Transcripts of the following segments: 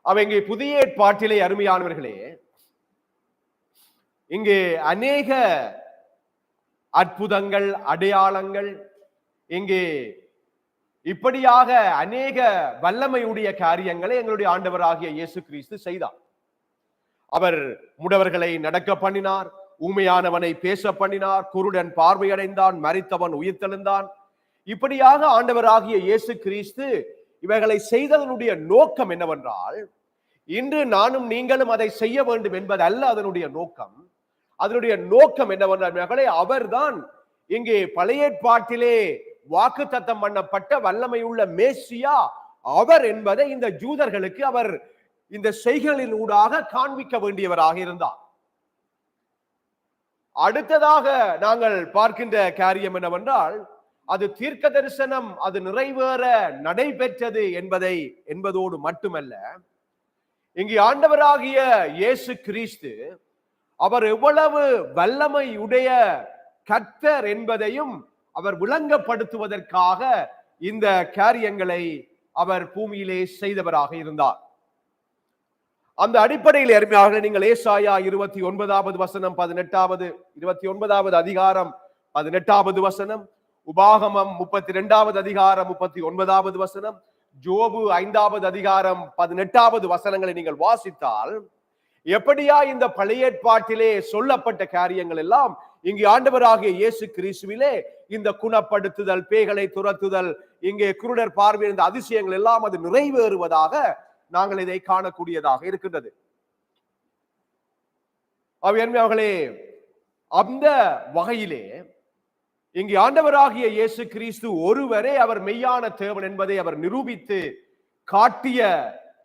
இங்கே புதிய ஏற்பாட்டிலே அருமையானவர்களே, இங்கே அநேக அற்புதங்கள், அடையாளங்கள், இங்கே இப்படியாக அநேக வல்லமையுடைய காரியங்களை எங்களுடைய ஆண்டவராகிய இயேசு கிறிஸ்து செய்தார். அவர் முடவர்களை நடக்க பண்ணினார், ஊமையானவனை பேச பண்ணினார், குருடன் பார்வையடைந்தான், மரித்தவன் உயிர்த்தெழுந்தான். இப்படியாக ஆண்டவராகிய இயேசு கிறிஸ்து இவைகளை செய்ததனுடைய நோக்கம் என்னவென்றால், இன்று நானும் நீங்களும் அதை செய்ய வேண்டும் என்பது அல்ல அதனுடைய நோக்கம். அதனுடைய நோக்கம் என்னவென்றால், அவர்தான் இங்கே பழைய ஏற்பாட்டிலே வாக்குத்தத்தம் பண்ணப்பட்ட வல்லமையுள்ள மேசியா அவர் என்பதை இந்த ஜூதர்களுக்கு அவர் இந்த செய்கைகளின் ஊடாக காண்பிக்க வேண்டியவராக இருந்தார். அடுத்ததாக நாங்கள் பார்க்கின்ற காரியம் என்னவென்றால், அது தீர்க்க தரிசனம் அது நிறைவேற நடைபெற்றது என்பதோடு மட்டுமல்ல, இங்கே ஆண்டவராகிய இயேசு கிறிஸ்து அவர் எவ்வளவு வல்லமையுடைய கர்த்தர் என்பதையும் அவர் விளங்கப்படுத்துவதற்காக இந்த காரியங்களை அவர் பூமியிலே செய்தவராக இருந்தார். அந்த அடிப்படையில் அருமையாக நீங்கள் ஏசாயா 29வது வசனம் 29வது அதிகாரம் 18வது வசனம், உபாகமம் 32வது அதிகாரம் 39வது வசனம், யோபு 5வது அதிகாரம் 18வது வசனங்களை நீங்கள் வாசித்தால், எப்படியா இந்த பழைய ஏற்பாட்டிலே சொல்லப்பட்ட காரியங்கள் எல்லாம் இங்கே ஆண்டவராகிய இயேசு கிறிஸ்துவிலே இந்த குணப்படுத்துதல், பேய்களை துரத்துதல், இங்கே குருடர் பார்வை, இந்த அதிசயங்கள் எல்லாம் அது நிறைவேறுவதாக நாங்கள் இதை காணக்கூடியதாக இருக்கின்றது. அவர்களே, அந்த வகையிலே இங்கே ஆண்டவராகிய இயேசு கிறிஸ்து ஒருவரே அவர் மெய்யான தேவன் என்பதை அவர் நிரூபித்து காட்டிய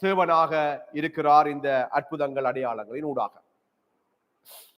தேவனாக இருக்கிறார் இந்த அற்புதங்கள், அடையாளங்களின் ஊடாக.